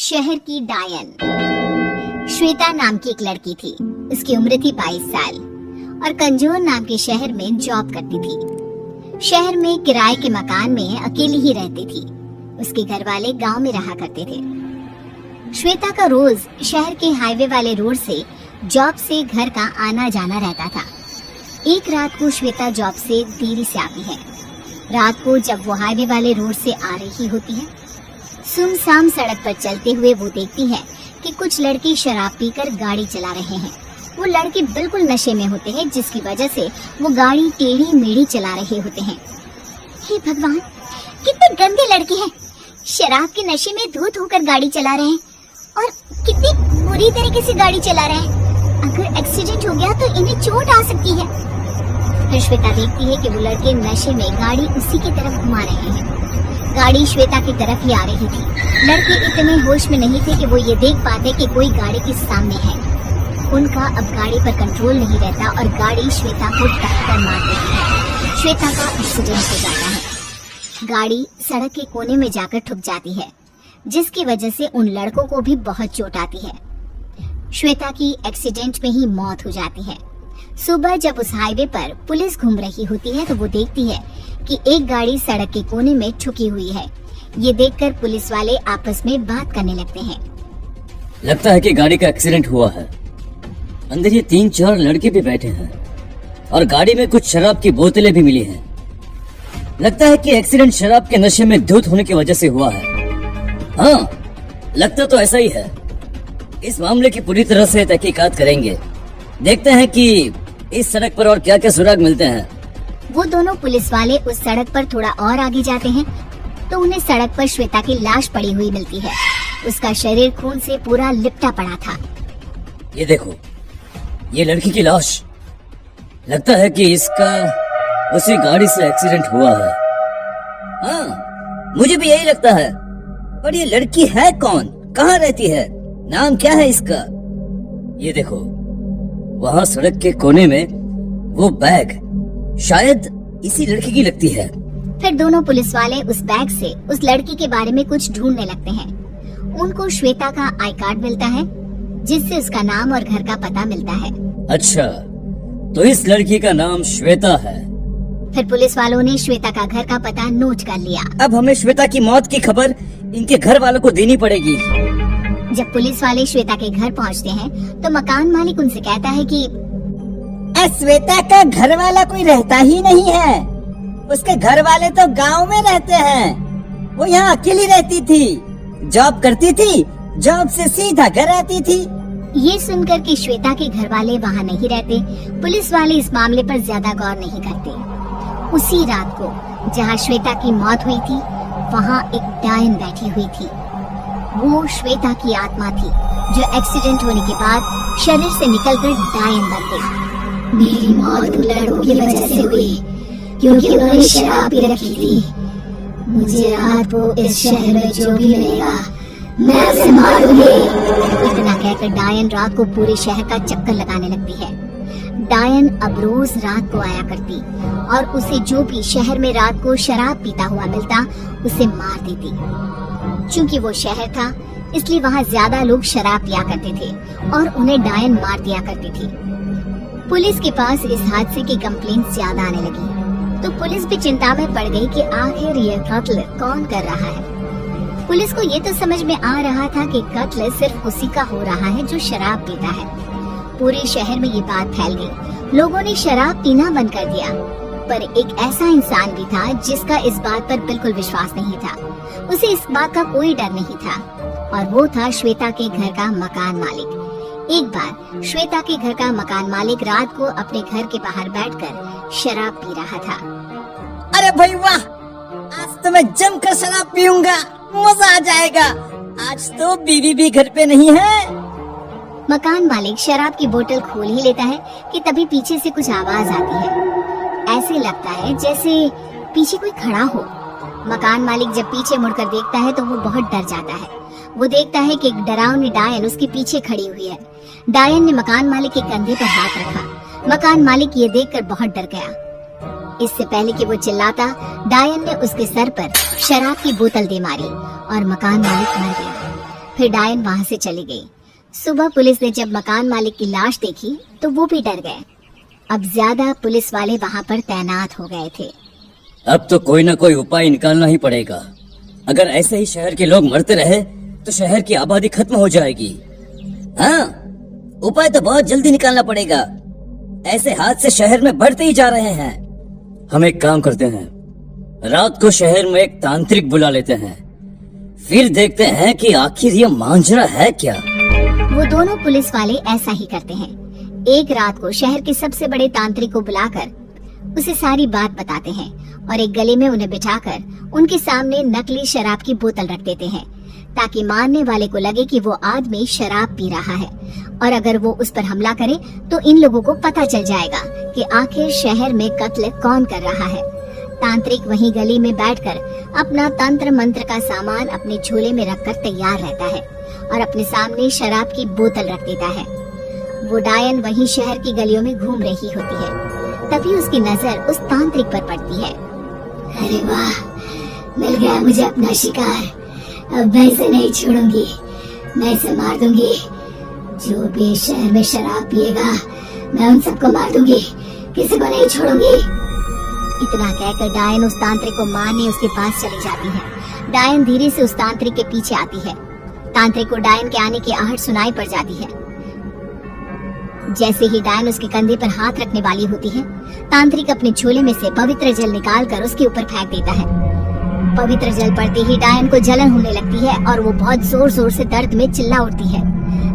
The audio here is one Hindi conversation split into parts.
शहर की डायन। श्वेता नाम की एक लड़की थी। उसकी उम्र थी 22 साल और कंजोर नाम के शहर में जॉब करती थी। शहर में किराए के मकान में अकेली ही रहती थी। उसके घर वाले गांव में रहा करते थे। श्वेता का रोज शहर के हाईवे वाले रोड से जॉब से घर का आना जाना रहता था। एक रात को श्वेता जॉब से देरी से आती है। रात को जब वो हाईवे वाले रोड से आ रही होती है, सुनसान सड़क पर चलते हुए वो देखती है कि कुछ लड़के शराब पीकर गाड़ी चला रहे हैं। वो लड़के बिल्कुल नशे में होते हैं, जिसकी वजह से वो गाड़ी टेढ़ी मेढ़ी चला रहे होते हैं। हे भगवान, कितने गंदे लड़के हैं। शराब के नशे में धुत होकर गाड़ी चला रहे हैं और कितनी बुरी तरीके से गाड़ी चला रहे हैं। अगर एक्सीडेंट हो गया तो इन्हें चोट आ सकती है। फिर श्वेता देखती है कि वो लड़के नशे में गाड़ी उसी की तरफ घुमा रहे हैं। गाड़ी श्वेता की तरफ ही आ रही थी। लड़के इतने होश में नहीं थे कि वो ये देख पाते कि कोई गाड़ी के सामने है। उनका अब गाड़ी पर कंट्रोल नहीं रहता और गाड़ी श्वेता को टक्कर मार देती है। श्वेता का एक्सीडेंट हो जाता है। गाड़ी सड़क के कोने में जाकर ठुक जाती है, जिसकी वजह से उन लड़कों को भी बहुत चोट आती है। श्वेता की एक्सीडेंट में ही मौत हो जाती है। सुबह जब उस हाईवे पर पुलिस घूम रही होती है तो वो देखती है कि एक गाड़ी सड़क के कोने में ठुकी हुई है। ये देखकर पुलिस वाले आपस में बात करने लगते हैं। लगता है कि गाड़ी का एक्सीडेंट हुआ है। अंदर ये 3-4 लड़के भी बैठे हैं और गाड़ी में कुछ शराब की बोतलें भी मिली हैं। लगता है कि एक्सीडेंट शराब के नशे में धुत होने की वजह से हुआ है। हाँ, लगता तो ऐसा ही है। इस मामले की पूरी तरह से तहकीकात करेंगे। देखते हैं कि इस सड़क पर और क्या क्या सुराग मिलते हैं। वो दोनों पुलिस वाले उस सड़क पर थोड़ा और आगे जाते हैं तो उन्हें सड़क पर श्वेता की लाश पड़ी हुई मिलती है। उसका शरीर खून से पूरा लिपटा पड़ा था। ये देखो, ये लड़की की लाश। लगता है कि इसका उसी गाड़ी से एक्सीडेंट हुआ है। हाँ, मुझे भी यही लगता है। पर ये लड़की है कौन, कहाँ रहती है, नाम क्या है इसका? ये देखो, वहाँ सड़क के कोने में वो बैग शायद इसी लड़की की लगती है। फिर दोनों पुलिस वाले उस बैग से उस लड़की के बारे में कुछ ढूंढने लगते हैं। उनको श्वेता का आई कार्ड मिलता है, जिससे उसका नाम और घर का पता मिलता है। अच्छा, तो इस लड़की का नाम श्वेता है। फिर पुलिस वालों ने श्वेता का घर का पता नोट कर लिया। अब हमें श्वेता की मौत की खबर इनके घर वालों को देनी पड़ेगी। जब पुलिस वाले श्वेता के घर पहुंचते हैं तो मकान मालिक उनसे कहता है कि श्वेता का घर वाला कोई रहता ही नहीं है। उसके घर वाले तो गांव में रहते हैं। वो यहाँ अकेली रहती थी, जॉब करती थी, जॉब से सीधा घर आती थी। ये सुनकर कि श्वेता के घर वाले वहाँ नहीं रहते, पुलिस वाले इस मामले पर ज्यादा गौर नहीं करते। उसी रात को जहाँ श्वेता की मौत हुई थी, वहाँ एक डायन बैठी हुई थी। वो श्वेता की आत्मा थी, जो एक्सीडेंट होने के बाद शरीर से निकलकर डायन बन गई। मेरी मौत उन लड़कों की वजह से हुई, क्योंकि उन्होंने शराब पी रखी थी। मुझे रात को इस शहर में जो भी मिलेगा, मैं उसे मारूंगी। इतना कहकर डायन रात को पूरे शहर का चक्कर लगाने लगती है। डायन अब रोज रात को आया करती और उसे जो भी शहर में रात को शराब पीता हुआ मिलता, उसे मार देती। चूंकि वो शहर था, इसलिए वहाँ ज्यादा लोग शराब पिया करते थे और उन्हें डायन मार दिया करती थी। पुलिस के पास इस हादसे की कंप्लेंट ज्यादा आने लगी, तो पुलिस भी चिंता में पड़ गई कि आखिर ये कत्ल कौन कर रहा है। पुलिस को ये तो समझ में आ रहा था कि कत्ल सिर्फ उसी का हो रहा है जो शराब पीता है। पूरे शहर में ये बात फैल गई। लोगों ने शराब पीना बंद कर दिया, पर एक ऐसा इंसान भी था जिसका इस बात पर बिल्कुल विश्वास नहीं था। उसे इस बात का कोई डर नहीं था, और वो था श्वेता के घर का मकान मालिक। एक बार श्वेता के घर का मकान मालिक रात को अपने घर के बाहर बैठकर शराब पी रहा था। अरे भाई वाह, आज तो मैं जमकर शराब पीऊंगा, मजा आ जाएगा। आज तो बीवी भी घर पे नहीं है। मकान मालिक शराब की बोतल खोल ही लेता है कि तभी पीछे से कुछ आवाज आती है। ऐसे लगता है जैसे पीछे कोई खड़ा हो। मकान मालिक जब पीछे मुड़कर देखता है तो वो बहुत डर जाता है। वो देखता है कि एक डरावनी डायन उसके पीछे खड़ी हुई है। डायन ने मकान मालिक के कंधे पर हाथ रखा। मकान मालिक ये देखकर बहुत डर गया। इससे पहले कि वो चिल्लाता, डायन ने उसके सर पर शराब की बोतल दे मारी और मकान मालिक मर गया। फिर डायन वहां से चली गई। सुबह पुलिस ने जब मकान मालिक की लाश देखी तो वो भी डर गए। अब ज्यादा पुलिस वाले वहां पर तैनात हो गए थे। अब तो कोई ना कोई उपाय निकालना ही पड़ेगा। अगर ऐसे ही शहर के लोग मरते रहे तो शहर की आबादी खत्म हो जाएगी। हाँ, उपाय तो बहुत जल्दी निकालना पड़ेगा। ऐसे हादसे शहर में बढ़ते ही जा रहे हैं। हम एक काम करते हैं, रात को शहर में एक तांत्रिक बुला लेते हैं, फिर देखते हैं कि आखिर ये मांझरा है क्या। वो दोनों पुलिस वाले ऐसा ही करते हैं। एक रात को शहर के सबसे बड़े तांत्रिक को बुलाकर उसे सारी बात बताते हैं और एक गली में उन्हें बिठाकर उनके सामने नकली शराब की बोतल रख देते हैं, ताकि मारने वाले को लगे कि वो आदमी शराब पी रहा है, और अगर वो उस पर हमला करे तो इन लोगों को पता चल जाएगा कि आखिर शहर में कत्ल कौन कर रहा है। तांत्रिक वहीं गली में बैठकर अपना तंत्र मंत्र का सामान अपने झोले में रखकर तैयार रहता है और अपने सामने शराब की बोतल रख देता है। वो डायन वहीं शहर की गलियों में घूम रही होती है। तभी उसकी नजर उस तांत्रिक पर पड़ती है। अरे वाह, मिल गया मुझे अपना शिकार। अब मैं इसे नहीं छोड़ूंगी, मैं इसे मार दूंगी। जो भी शहर में शराब पिएगा मैं उन सबको मार दूंगी, किसी को नहीं छोड़ूंगी। इतना कहकर डायन उस तांत्रिक को मारने उसके पास चली जाती है। डायन धीरे से उस तांत्रिक के पीछे आती है। तांत्रिक को डायन के आने की आहट सुनाई पड़ जाती है। जैसे ही डायन उसके कंधे पर हाथ रखने वाली होती है, तांत्रिक अपने झोले में से पवित्र जल निकालकर उसके ऊपर फेंक देता है। पवित्र जल पड़ते ही डायन को जलन होने लगती है और वो बहुत जोर जोर से दर्द में चिल्ला उठती है।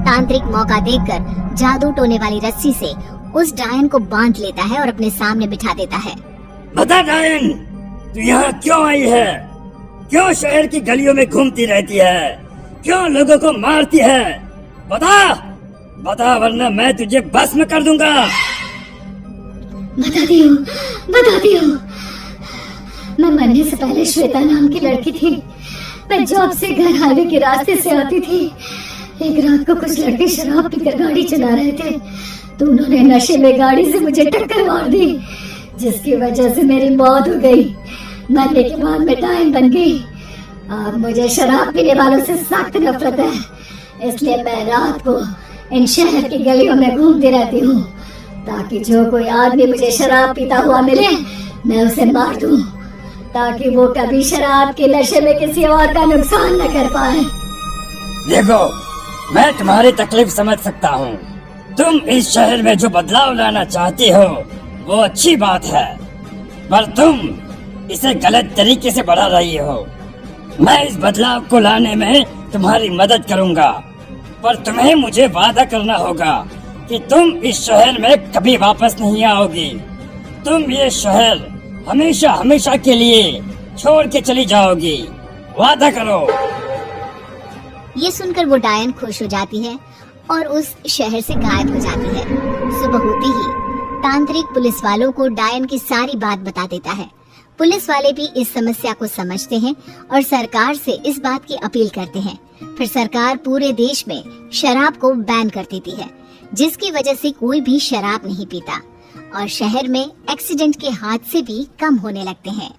तांत्रिक मौका देखकर जादू टोने वाली रस्सी से उस डायन को बांध लेता है और अपने सामने बिठा देता है। बता डायन, तू यहाँ क्यों आई है? क्यों शहर की गलियों में घूमती रहती है? क्यों लोगों को मारती है? बता, बता, वरना मैं तुझे भस्म कर दूंगा। बताती हूँ। मैं मरने से पहले श्वेता नाम की लड़की थी। मैं जॉब से घर हाईवे के रास्ते से आती थी। एक रात को कुछ लड़के शराब पीकर गाड़ी चला रहे थे तो उन्होंने नशे में गाड़ी से मुझे टक्कर मार दी, जिसकी वजह से मेरी मौत हो गई। मरने के बाद मैं डायन बन गई। अब मुझे शराब पीने वालों से सख्त नफरत है, इसलिए मैं रात को इन शहर की गलियों में घूमती रहती हूँ, ताकि जो कोई आदमी मुझे शराब पीता हुआ मिले मैं उसे मार दूं, ताकि वो कभी शराब के नशे में किसी और का नुकसान न कर पाए। देखो, मैं तुम्हारी तकलीफ समझ सकता हूँ। तुम इस शहर में जो बदलाव लाना चाहती हो वो अच्छी बात है, पर तुम इसे गलत तरीके से बढ़ा रही हो। मैं इस बदलाव को लाने में तुम्हारी मदद करूँगा, पर तुम्हें मुझे वादा करना होगा कि तुम इस शहर में कभी वापस नहीं आओगी। तुम ये शहर हमेशा हमेशा के लिए छोड़ के चली जाओगी। वादा करो। ये सुनकर वो डायन खुश हो जाती है और उस शहर से गायब हो जाती है। सुबह होते ही तांत्रिक पुलिस वालों को डायन की सारी बात बता देता है। पुलिस वाले भी इस समस्या को समझते हैं और सरकार से इस बात की अपील करते हैं। फिर सरकार पूरे देश में शराब को बैन कर देती है, जिसकी वजह से कोई भी शराब नहीं पीता और शहर में एक्सीडेंट के हादसे भी कम होने लगते हैं।